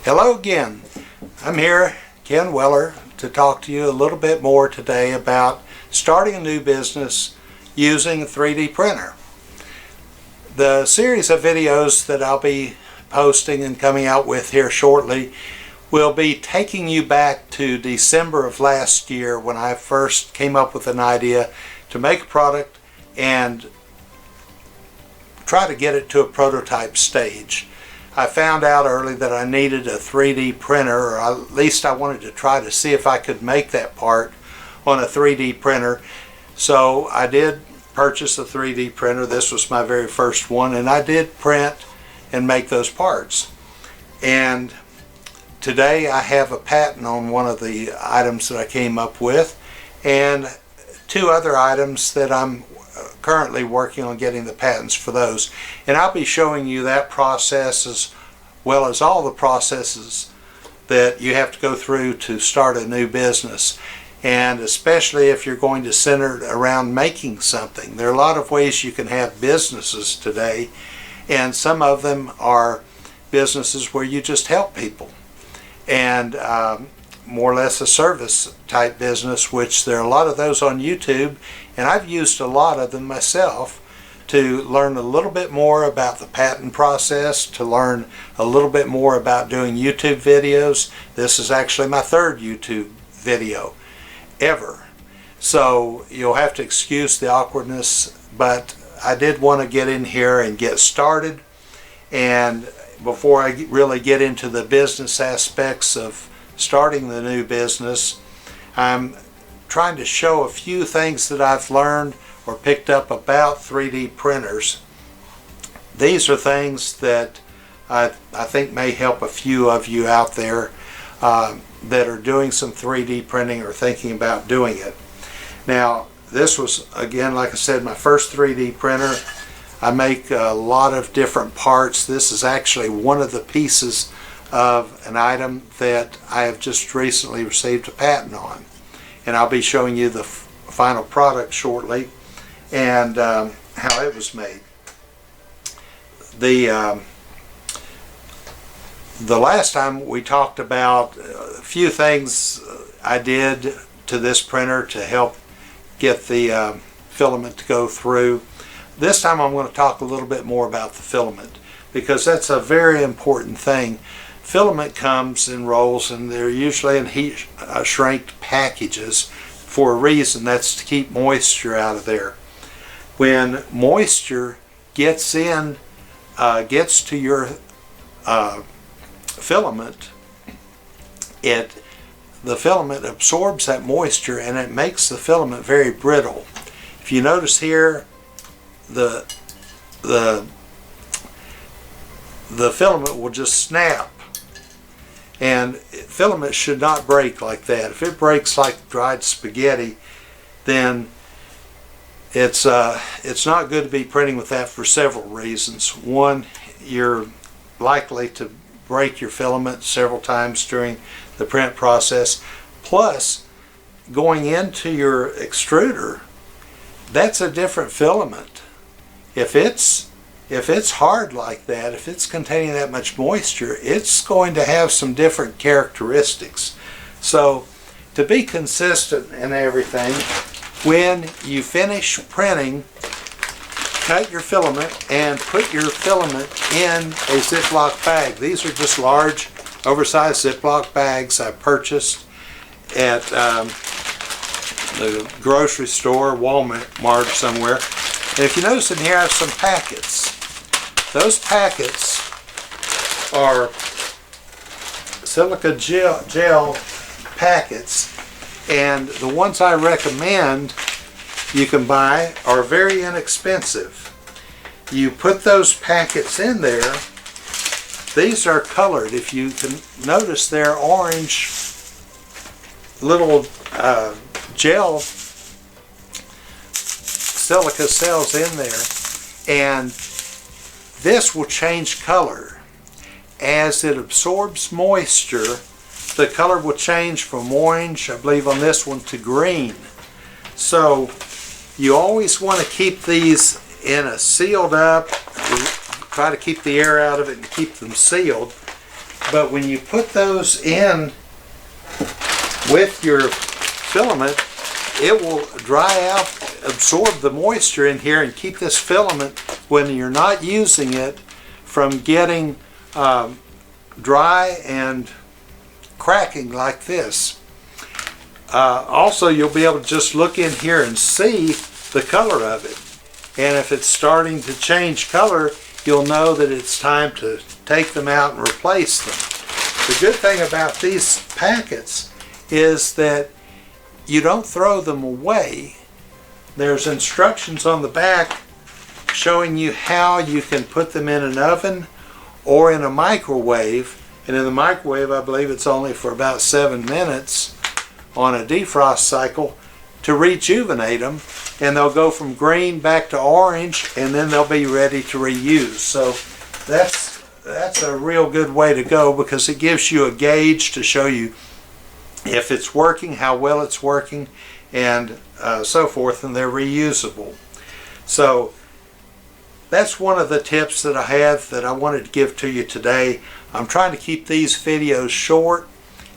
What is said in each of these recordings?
Hello again. I'm here, Ken Weller, to talk to you a little bit more today about starting a new business using a 3D printer. The series of videos that I'll be posting and coming out with here shortly will be taking you back to December of last year when I first came up with an idea to make a product and try to get it to a prototype stage. I found out early that I needed a 3D printer, or at least I wanted to try to see if I could make that part on a 3D printer. So I did purchase a 3D printer. This was my very first one, and I did print and make those parts. And today I have a patent on one of the items that I came up with, and two other items that I'm currently working on getting the patents for those. And I'll be showing you that process as well as all the processes that you have to go through to start a new business. And especially if you're going to center it around making something. There are a lot of ways you can have businesses today, and some of them are businesses where you just help people. And more or less a service type business, which there are a lot of those on YouTube, and I've used a lot of them myself to learn a little bit more about the patent process, to learn a little bit more about doing YouTube videos. This is actually my third YouTube video ever, so you'll have to excuse the awkwardness, but I did want to get in here and get started. And before I really get into the business aspects of starting the new business, I'm trying to show a few things that I've learned or picked up about 3D printers. These are things that I think may help a few of you out there that are doing some 3D printing or thinking about doing it. Now, this was, again, like I said, my first 3D printer. I make a lot of different parts. This is actually one of the pieces of an item that I have just recently received a patent on, and I'll be showing you the final product shortly and how it was made. The last time we talked about a few things I did to this printer to help get the filament to go through. This time I'm going to talk a little bit more about the filament, because that's a very important thing. Filament comes in rolls, and they're usually in heat shrink packages for a reason. That's to keep moisture out of there. When moisture gets to your filament, the filament absorbs that moisture, and it makes the filament very brittle. If you notice here, the filament will just snap. And filament should not break like that. If it breaks like dried spaghetti, then it's not good to be printing with that for several reasons. One, you're likely to break your filament several times during the print process. Plus, going into your extruder, that's a different filament. If it's hard like that, if it's containing that much moisture, it's going to have some different characteristics. So to be consistent in everything, when you finish printing, cut your filament and put your filament in a Ziploc bag. These are just large, oversized Ziploc bags I purchased at the grocery store, Walmart somewhere. And if you notice in here, I have some packets. Those packets are silica gel packets, and the ones I recommend you can buy are very inexpensive. You put those packets in there. These are colored. If you can notice, they're orange little gel silica cells in there, and this will change color. As it absorbs moisture, the color will change from orange, I believe on this one, to green. So you always want to keep these in a sealed up, try to keep the air out of it and keep them sealed. But when you put those in with your filament, it will dry out, absorb the moisture in here, and keep this filament, when you're not using it, from getting dry and cracking like this. Also, you'll be able to just look in here and see the color of it. And if it's starting to change color, you'll know that it's time to take them out and replace them. The good thing about these packets is that you don't throw them away. There's instructions on the back showing you how you can put them in an oven or in a microwave. And in the microwave, I believe it's only for about 7 minutes on a defrost cycle to rejuvenate them, and they'll go from green back to orange, and then they'll be ready to reuse. So that's a real good way to go, because it gives you a gauge to show you if it's working, how well it's working, and so forth, and they're reusable. So that's one of the tips that I have that I wanted to give to you today. I'm trying to keep these videos short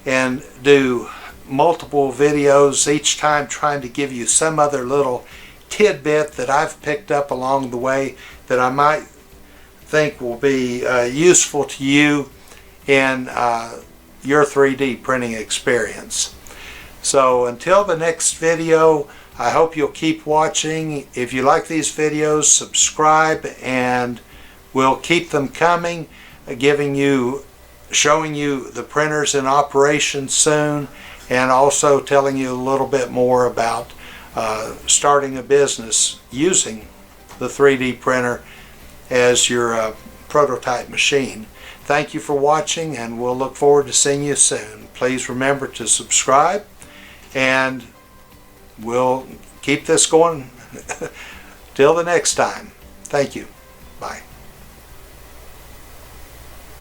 and do multiple videos each time, trying to give you some other little tidbit that I've picked up along the way that I might think will be useful to you in your 3D printing experience. So until the next video, I hope you'll keep watching. If you like these videos, subscribe, and we'll keep them coming, showing you the printers in operation soon, and also telling you a little bit more about starting a business using the 3D printer as your prototype machine. Thank you for watching, and we'll look forward to seeing you soon. Please remember to subscribe, and we'll keep this going till the next time. Thank you. Bye.